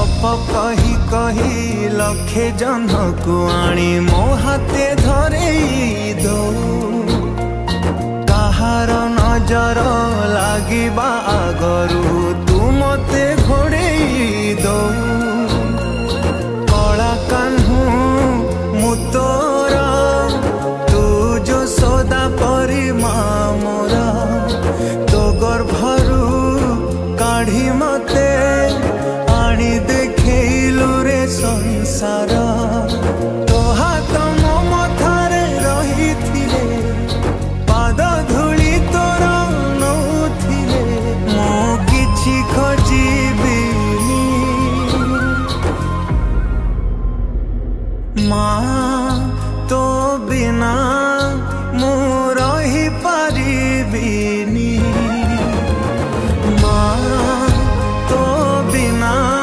गप कही कही लखे जन को आनी मो हाथे धरे दो कहार नजर लागिबा आगरू तू मते